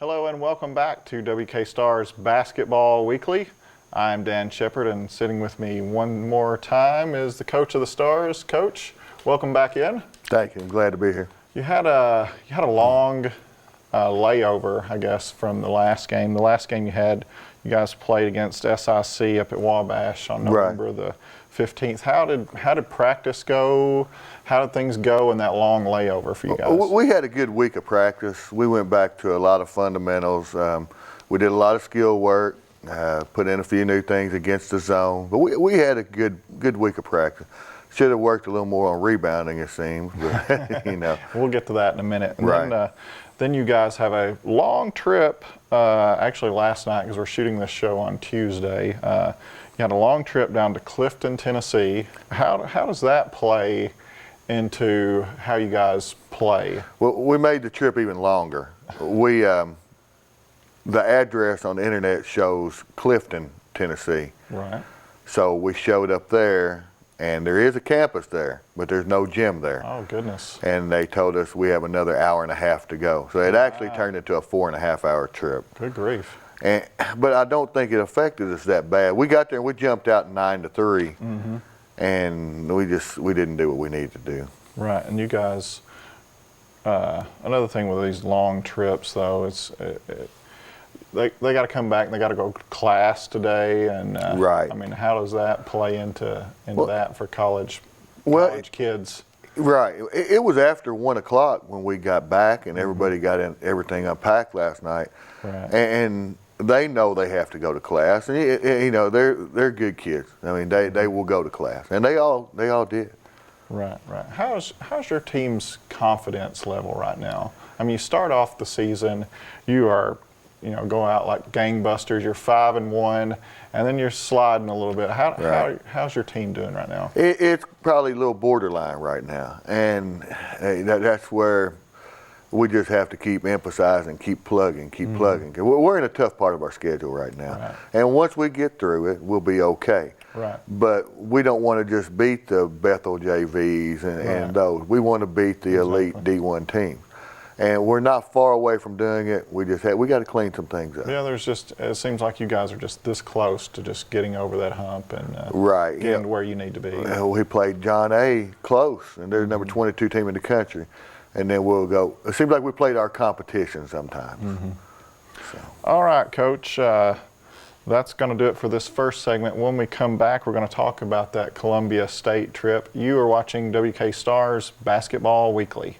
Hello and welcome back to WK Stars Basketball Weekly. I'm Dan Sheppard, and sitting with me one more time is the coach of the Stars. Coach, welcome back in. Thank you. I'm glad to be here. You had a long layover, I guess, from the last game. The last game you guys played against SIC up at Wabash on November the 15th. How did practice go? How did things go in that long layover for you guys? We had a good week of practice. We went back to a lot of fundamentals. We did a lot of skill work, put in a few new things against the zone. But we had a good week of practice. Should have worked a little more on rebounding, it seems. But, you know. We'll get to that in a minute. And right. Then you guys have a long trip, actually last night, because we're shooting this show on Tuesday. You had a long trip down to Clifton, Tennessee. How does that play into how you guys play? Well, we made the trip even longer. The address on the internet shows Clifton, Tennessee. Right. So we showed up there, and there is a campus there, but there's no gym there. Oh, goodness. And they told us we have another hour and a half to go. So it actually turned into a 4.5-hour trip. Good grief. But I don't think it affected us that bad. We got there and we jumped out 9-3, and we didn't do what we needed to do. Right, and you guys, another thing with these long trips though, they got to come back and they got to go to class today, and right. I mean, how does that play into that for college kids? Right. It was after 1 o'clock when we got back, and everybody got everything unpacked last night. Right. And they know they have to go to class, and you know they're good kids. I mean, they will go to class, and they all did. Right. How's your team's confidence level right now? I mean, you start off the season, you are, go out like gangbusters. You're 5-1, and then you're sliding a little bit. How's your team doing right now? It's probably a little borderline right now, and that's where we just have to keep emphasizing, keep plugging. We're in a tough part of our schedule right now. Right. And once we get through it, we'll be okay. Right. But we don't want to just beat the Bethel JVs and those. We want to beat the elite D1 teams. And we're not far away from doing it. We got to clean some things up. Yeah, it seems like you guys are just this close to just getting over that hump and getting to where you need to be. We played John A. close, and they're the number 22 team in the country. And then we'll go. It seems like we played our competition sometimes. So. All right, Coach. That's going to do it for this first segment. When we come back, we're going to talk about that Columbia State trip. You are watching WK Stars Basketball Weekly.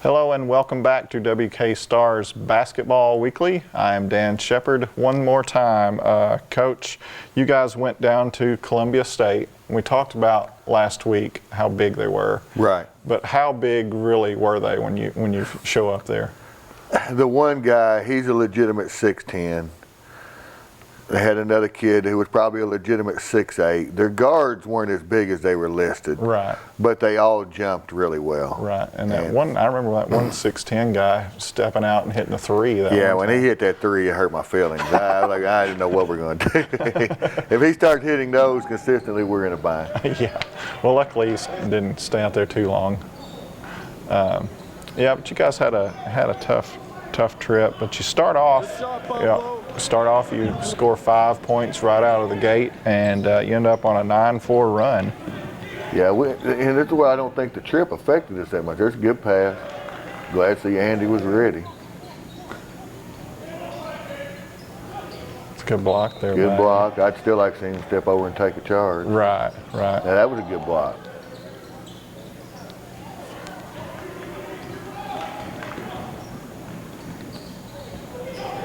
Hello and welcome back to WK Stars Basketball Weekly. I am Dan Sheppard. One more time, Coach, you guys went down to Columbia State. We talked about last week how big they were. Right. But how big really were they when you show up there? The one guy, he's a legitimate 6'10", They had another kid who was probably a legitimate 6'8". Their guards weren't as big as they were listed. Right. But they all jumped really well. Right. And that one, I remember that 6'10" guy stepping out and hitting a three. Yeah, when he hit that three, it hurt my feelings. I didn't know what we're going to do. If he starts hitting those consistently, we're in a bind. Yeah. Well, luckily he didn't stay out there too long. Yeah, but you guys had a tough trip. But you start off, you score 5 points right out of the gate, and you end up on a 9-4 run. Yeah, and that's why I don't think the trip affected us that much. There's a good pass. Glad to see Andy was ready. It's a good block there. Good block. I'd still like to see him step over and take a charge. Right. Yeah, that was a good block.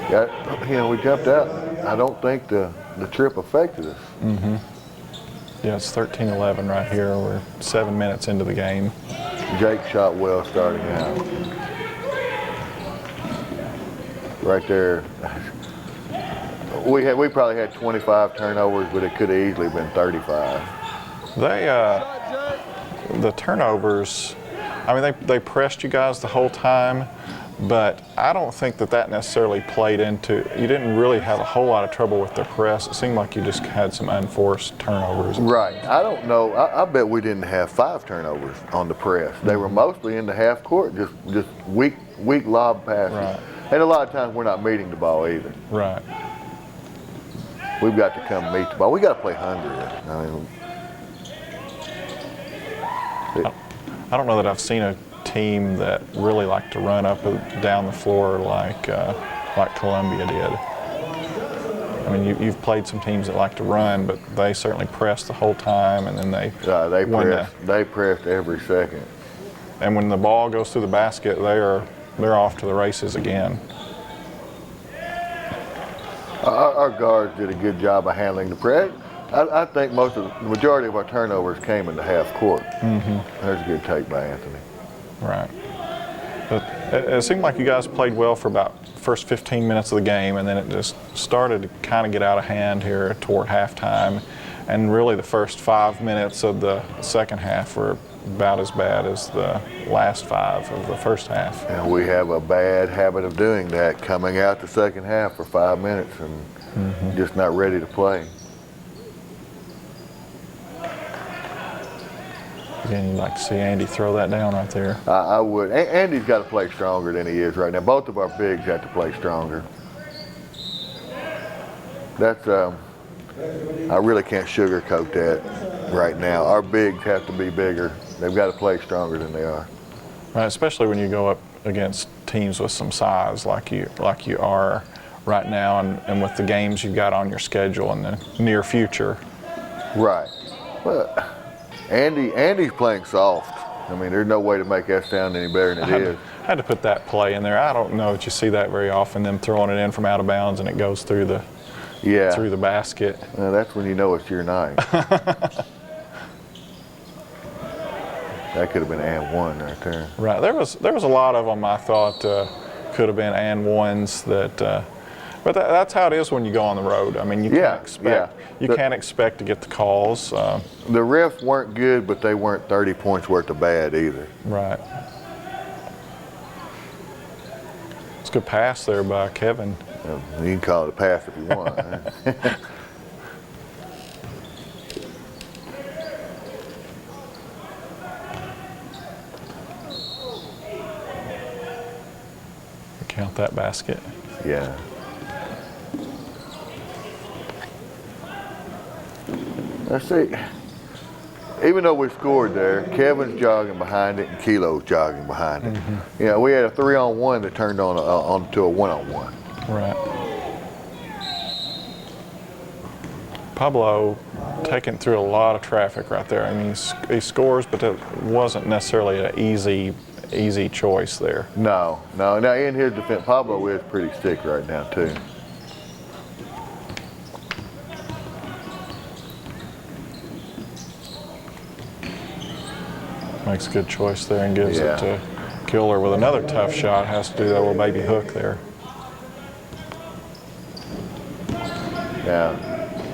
Yeah, we jumped out. I don't think the trip affected us. Mm-hmm. Yeah, it's 13-11 right here. We're 7 minutes into the game. Jake shot well starting out. Right there. We probably had 25 turnovers, but it could have easily been 35. The turnovers, I mean, they pressed you guys the whole time, but I don't think that necessarily played into, you didn't really have a whole lot of trouble with the press. It seemed like you just had some unforced turnovers. Right. I don't know. I bet we didn't have 5 turnovers on the press. They were mostly in the half court, just weak lob passes. Right. And a lot of times we're not meeting the ball either. Right. We've got to come meet the ball. We got to play hungrier. I don't know that I've seen a team that really liked to run up and down the floor like Columbia did. I mean, you've played some teams that like to run, but they certainly pressed the whole time, and then they pressed every second. And when the ball goes through the basket, they're off to the races again. Our guards did a good job of handling the press. I think the majority of our turnovers came in the half court. Mm-hmm. There's a good take by Anthony. Right. But it seemed like you guys played well for about the first 15 minutes of the game, and then it just started to kind of get out of hand here toward halftime. And really the first 5 minutes of the second half were about as bad as the last 5 of the first half. And we have a bad habit of doing that, coming out the second half for 5 minutes and just not ready to play. Again, you'd like to see Andy throw that down right there. I would. Andy's got to play stronger than he is right now. Both of our bigs have to play stronger. That's I really can't sugarcoat that right now. Our bigs have to be bigger. They've got to play stronger than they are. Right, especially when you go up against teams with some size like you are right now, and with the games you've got on your schedule in the near future. Right. Well, Andy's playing soft. I mean, there's no way to make that sound any better than it is. I had to put that play in there. I don't know that you see that very often, them throwing it in from out of bounds and it goes through the basket. Well, that's when you know it's your night. That could have been and one right there. Right. There was a lot of them I thought could have been and ones that. But that's how it is when you go on the road. I mean, you can't expect to get the calls. The refs weren't good, but they weren't 30 points worth of bad either. Right. It's a good pass there by Kevin. You can call it a pass if you want. Count that basket. Yeah. Let's see. Even though we scored there, Kevin's jogging behind it and Kilo's jogging behind it. Mm-hmm. You know, we had a 3-on-1 that turned onto a 1-on-1. Right. Pablo taking through a lot of traffic right there. I mean, he scores, but it wasn't necessarily an easy choice there. No. Now in his defense, Pablo is pretty thick right now too. Makes a good choice there and gives it to Killer with another tough shot. Has to do that little baby hook there. Yeah,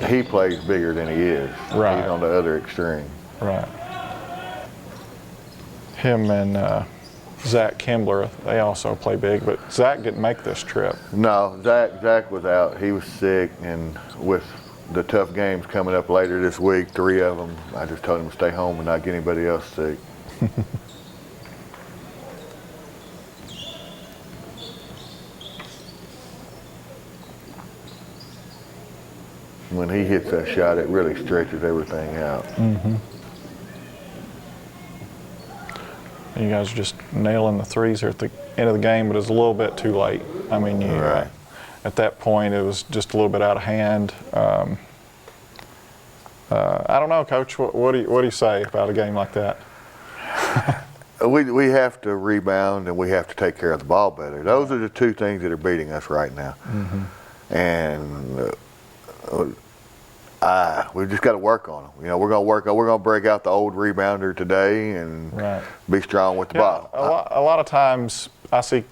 he plays bigger than he is. Right. He's on the other extreme. Right. Him and Zach Kimbler, they also play big, but Zach didn't make this trip. No, Zach was out. He was sick, and with the tough games coming up later this week, 3 of them, I just told him to stay home and not get anybody else sick. When he hits that shot, it really stretches everything out. Mm-hmm. You guys are just nailing the threes here at the end of the game, but it's a little bit too late. I mean, Right. At that point, it was just a little bit out of hand. I don't know, Coach. What do you say about a game like that? We have to rebound and we have to take care of the ball better. Those are the 2 things that are beating us right now. Mm-hmm. And we just got to work on them. You know, we're going to break out the old rebounder today and be strong with the ball. A lot of times I see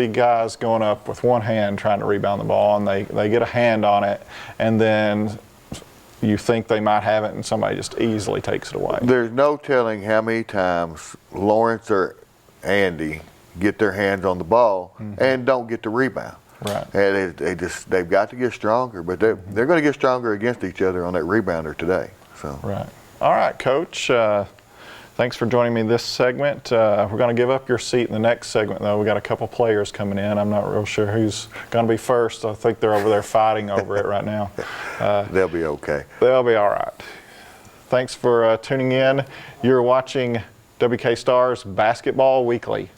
guys going up with one hand trying to rebound the ball, and they get a hand on it, and then you think they might have it, and somebody just easily takes it away. There's no telling how many times Lawrence or Andy get their hands on the ball and don't get the rebound. Right. And they've got to get stronger, but they're going to get stronger against each other on that rebounder today. So. Right. All right, Coach. Thanks for joining me this segment. We're going to give up your seat in the next segment, though. We got a couple players coming in. I'm not real sure who's going to be first. I think they're over there fighting over it right now. They'll be okay. They'll be all right. Thanks for tuning in. You're watching WK Stars Basketball Weekly.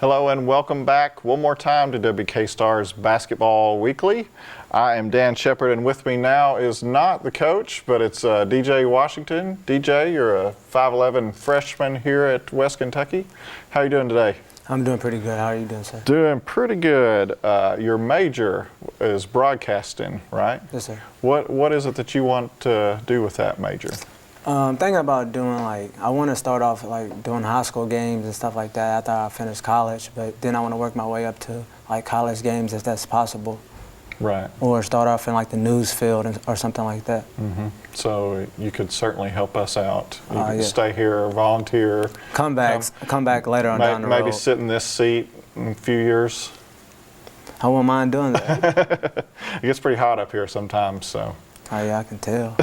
Hello and welcome back one more time to WK Stars Basketball Weekly. I am Dan Sheppard, and with me now is not the coach, but it's DJ Washington. DJ, you're a 5'11" freshman here at West Kentucky. How are you doing today? I'm doing pretty good. How are you doing, sir? Doing pretty good. Your major is broadcasting, right? Yes, sir. What is it that you want to do with that major? Thinking about doing I want to start off doing high school games and stuff like that after I finish college, but then I want to work my way up to college games if that's possible. Right. Or start off in the news field or something like that. Mm-hmm. So you could certainly help us out. You could Yeah. stay here, volunteer. Come back later on down the road. Maybe sit in this seat in a few years. I wouldn't mind doing that. It gets pretty hot up here sometimes, so. Oh yeah, I can tell.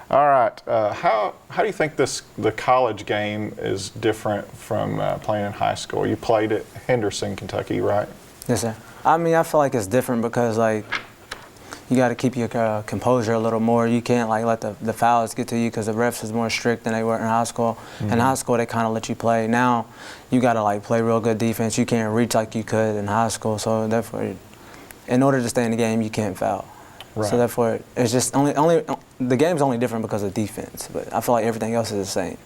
All right. How do you think the college game is different from playing in high school? You played at Henderson, Kentucky, right? Yes, sir. I mean, I feel like it's different because you got to keep your composure a little more. You can't let the fouls get to you because the refs is more strict than they were in high school. Mm-hmm. In high school, they kind of let you play. Now, you got to play real good defense. You can't reach like you could in high school. So therefore, in order to stay in the game, you can't foul. So therefore, it's just only the game's only different because of defense. But I feel like everything else is the same.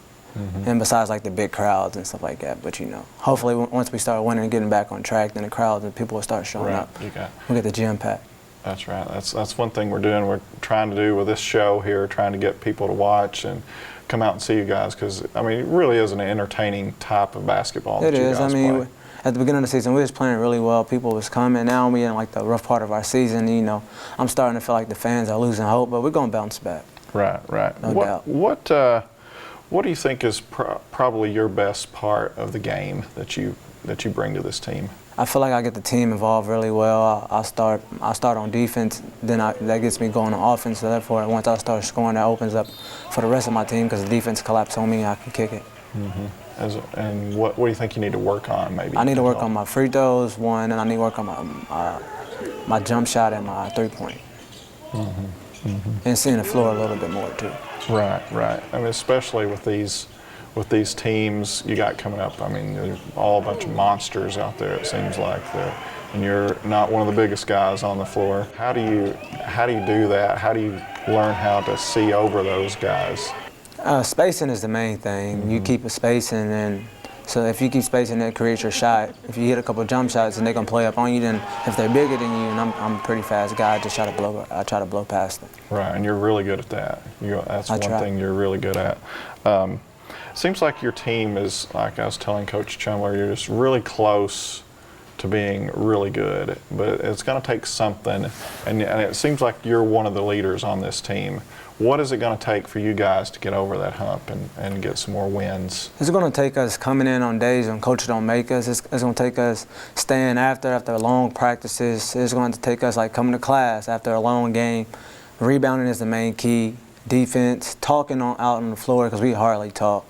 And besides like the big crowds and stuff like that. But hopefully once we start winning and getting back on track, then the crowds and people will start showing up. We'll get the gym packed. That's right. That's one thing we're doing. We're trying to do with this show here, trying to get people to watch and come out and see you guys, because I mean, it really is an entertaining type of basketball. It is. I mean, play. At the beginning of the season, we was playing really well. People was coming. Now we in like the rough part of our season. I'm starting to feel like the fans are losing hope, but we're gonna bounce back. Right. No doubt. What do you think is probably your best part of the game that you bring to this team? I feel like I get the team involved really well. I start on defense, then that gets me going on offense. So therefore, once I start scoring, that opens up for the rest of my team, because the defense collapses on me, I can kick it. And what do you think you need to work on, maybe? I need to work on my free throws, one, and I need to work on my jump shot and my three-point. And seeing the floor a little bit more too. Right. I mean, especially with these teams you got coming up. I mean, there's all a bunch of monsters out there, it seems like, and you're not one of the biggest guys on the floor. How do you do that? How do you learn how to see over those guys? Spacing is the main thing. You keep a spacing, and so if you keep spacing, it creates your shot. If you hit a couple jump shots and they're gonna play up on you, then if they're bigger than you, and I'm a pretty fast guy, I try to blow past them. Right, and you're really good at that. That's one thing you're really good at. Seems like your team is, like I was telling Coach Chumbler, you're just really close to being really good, but it's going to take something, and it seems like you're one of the leaders on this team. What is it going to take for you guys to get over that hump and get some more wins? It's going to take us coming in on days when coaches don't make us. It's going to take us staying after long practices. It's going to take us like coming to class after a long game. Rebounding is the main key. Defense, talking out on the floor, because we hardly talk.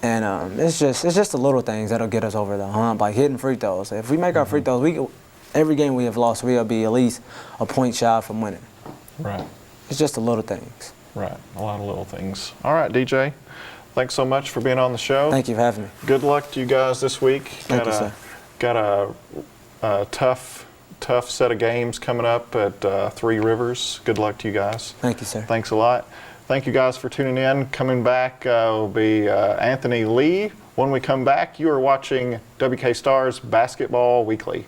And it's just the little things that'll get us over the hump, like hitting free throws. If we make our free throws, every game we have lost, we'll be at least a point shy from winning. Right. It's just the little things. Right, a lot of little things. All right, DJ, thanks so much for being on the show. Thank you for having me. Good luck to you guys this week. Thank you, sir. Got a tough set of games coming up at Three Rivers. Good luck to you guys. Thank you, sir. Thanks a lot. Thank you guys for tuning in. Coming back will be Anthony Lee. When we come back, you are watching WK Stars Basketball Weekly.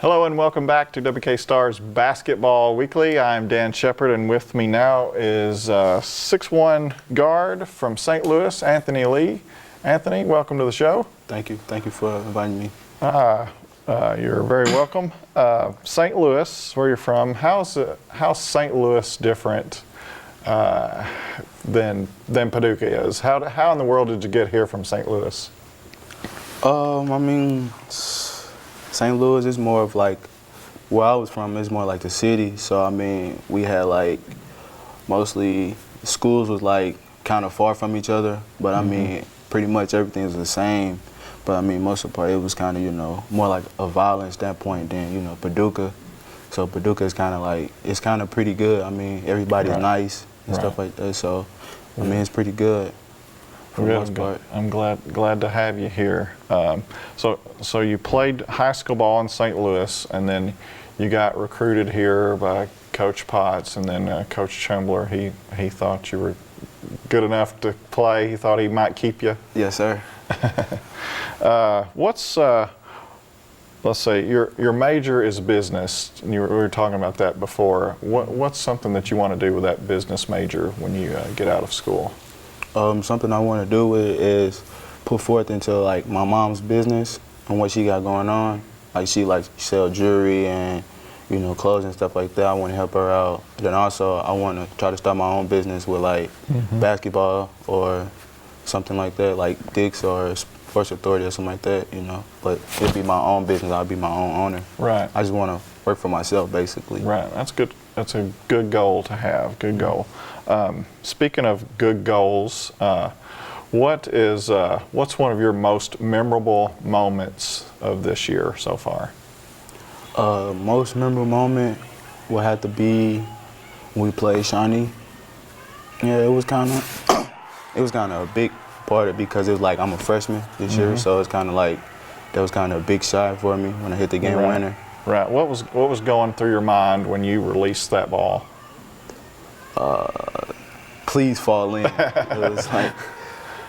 Hello and welcome back to WK Stars Basketball Weekly. I'm Dan Sheppard, and with me now is 6'1" guard from St. Louis, Anthony Lee. Anthony, welcome to the show. Thank you. Thank you for inviting me. You're very welcome. St. Louis, where you're from, how's St. Louis different than Paducah is? How in the world did you get here from St. Louis? I mean, St. Louis is more of like where I was from, it's more like the city. So I mean, we had like mostly schools was like kind of far from each other, but I mean, pretty much everything was the same. But I mean, most of the part, it was kind of, you know, more like a violent standpoint than, you know, Paducah. So Paducah is kind of like, it's kind of pretty good. I mean, everybody's nice and stuff like that. So, I mean, it's pretty good for the most part. I'm glad to have you here. So you played high school ball in St. Louis, and then you got recruited here by Coach Potts, and then Coach Chumbler. He thought you were good enough to play. He thought he might keep you. Yes, sir. Let's say your major is business, and we were talking about that before. What's something that you want to do with that business major when you get out of school? Something I want to do with it is put forth into like my mom's business and what she got going on. Like she sell jewelry and, you know, clothes and stuff like that. I want to help her out. Then also I want to try to start my own business with like basketball or something like that, like Dick's or Sports Authority or something like that, you know. But it'd be my own business. I'll be my own owner. Right. I just want to work for myself, basically. Right. That's good. That's a good goal to have. Good goal. Speaking of good goals, what's one of your most memorable moments of this year so far? Most memorable moment would have to be when we played Shawnee. Yeah, it was kind of a big part of it because it was like I'm a freshman this year, so it's kind of like that was kind of a big shot for me when I hit the game winner. Right. What was going through your mind when you released that ball? Please fall in. It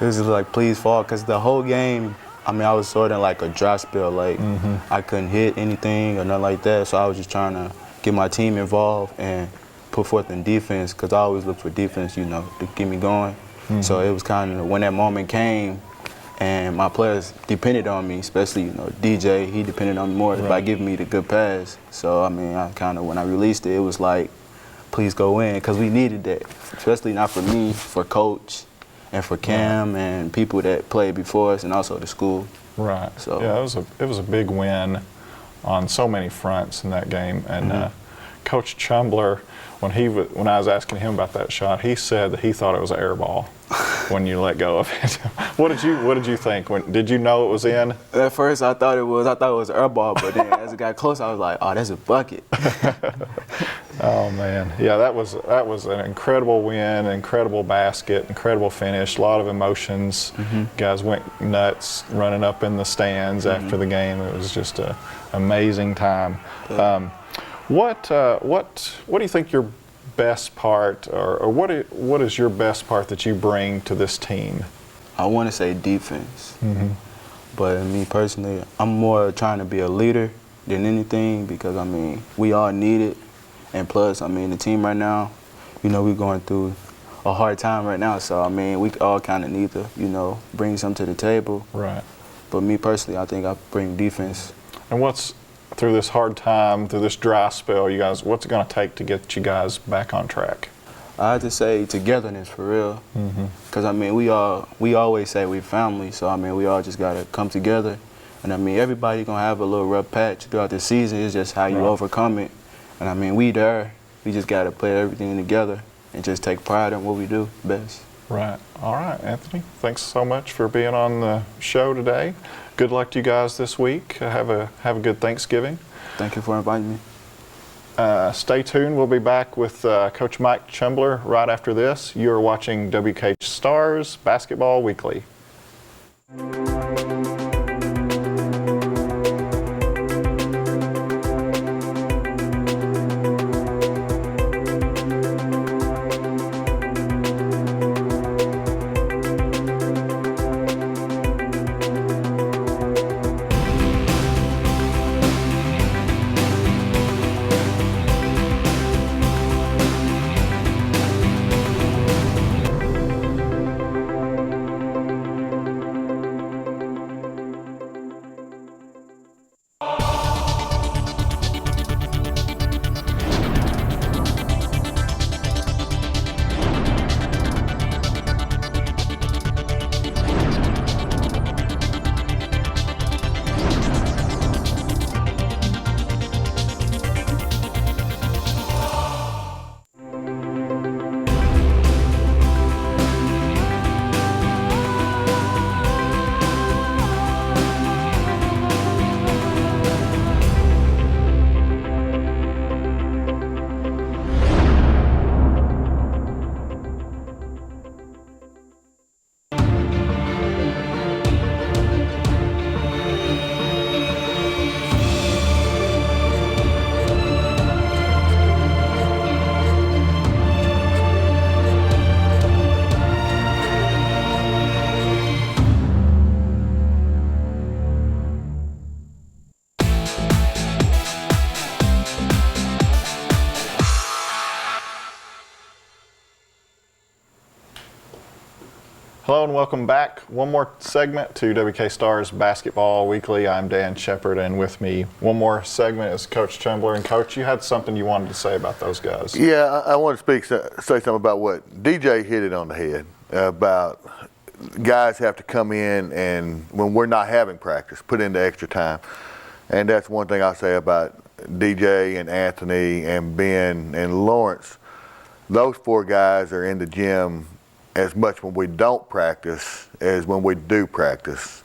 was like please fall, because the whole game, I mean, I was sort of like a dry spell. Like I couldn't hit anything or nothing like that, so I was just trying to get my team involved and put forth in defense, because I always look for defense, you know, to get me going. So it was kind of when that moment came, and my players depended on me, especially, you know, DJ. He depended on me more by giving me the good pass. So I mean, when I released it, it was like, please go in, because we needed that, especially not for me, for Coach and for Cam and people that played before us, and also the school. Right. So yeah, it was a big win on so many fronts in that game. And Coach Chumbler, when I was asking him about that shot, he said that he thought it was an air ball when you let go of it. What did you think? Did you know it was in? At first, I thought it was an air ball, but then as it got close, I was like, oh, that's a bucket. Oh man, yeah, that was an incredible win, incredible basket, incredible finish, a lot of emotions. Guys went nuts running up in the stands after the game. It was just an amazing time. What do you think your best part, or what is your best part that you bring to this team? I want to say defense, but me personally, I'm more trying to be a leader than anything, because I mean, we all need it. And plus, I mean, the team right now, you know, we're going through a hard time right now. So, I mean, we all kind of need to, you know, bring something to the table. Right. But me personally, I think I bring defense. And through this hard time, through this dry spell, you guys, what's it going to take to get you guys back on track? I have to say togetherness, for real. Because, I mean, we always say we're family. So, I mean, we all just got to come together. And, I mean, everybody going to have a little rough patch throughout the season. It's just how you overcome it. And I mean, we just got to play everything together and just take pride in what we do best. Right. All right, Anthony. Thanks so much for being on the show today. Good luck to you guys this week. Have a good Thanksgiving. Thank you for inviting me. Stay tuned. We'll be back with Coach Mike Chumbler right after this. You are watching WKCTC Stars Basketball Weekly. Hello and welcome back. One more segment to WK Stars Basketball Weekly. I'm Dan Sheppard, and with me one more segment is Coach Chumbler. And Coach, you had something you wanted to say about those guys. Yeah, I want to say something about what DJ hit it on the head about guys have to come in and when we're not having practice, put in the extra time. And that's one thing I'll say about DJ and Anthony and Ben and Lawrence. Those 4 guys are in the gym as much when we don't practice as when we do practice.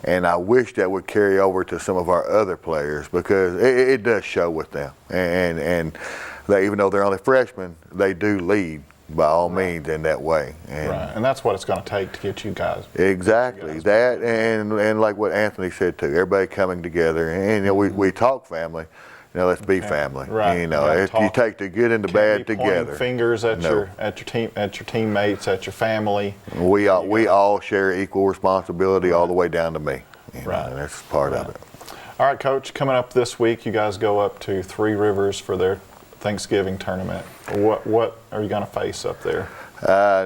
And I wish that would carry over to some of our other players because it does show with them. And they, even though they're only freshmen, they do lead by all means in that way. And that's what it's going to take to get you guys. Exactly. That and like what Anthony said too, everybody coming together. And you know, we talk family. You know, let's be family. Right. You know, you take the good and the bad together. Fingers at your teammates, at your family. We all share equal responsibility all the way down to me. You know, and that's part of it. All right, Coach. Coming up this week, you guys go up to Three Rivers for their Thanksgiving tournament. What are you going to face up there?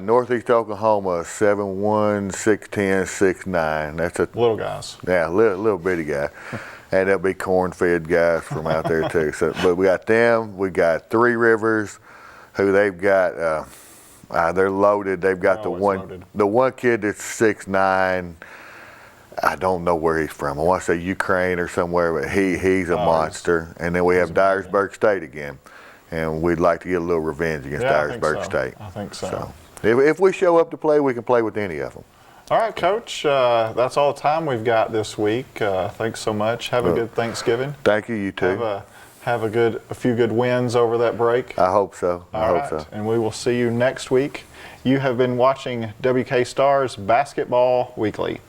Northeast Oklahoma, 7'1", 6'10", 6'9". That's a little guys. Yeah, little bitty guy. And there'll be corn-fed guys from out there too. So, but we got them. We got Three Rivers, who they've got. They're loaded. They've got the one kid that's 6'9". I don't know where he's from. I want to say Ukraine or somewhere, but he's a monster. And then we have Dyersburg State again, and we'd like to get a little revenge against Dyersburg State. I think so. If we show up to play, we can play with any of them. All right, Coach. That's all the time we've got this week. Thanks so much. Have a good Thanksgiving. Thank you. You too. Have a few good wins over that break. I hope so. I hope so. And we will see you next week. You have been watching WK Stars Basketball Weekly.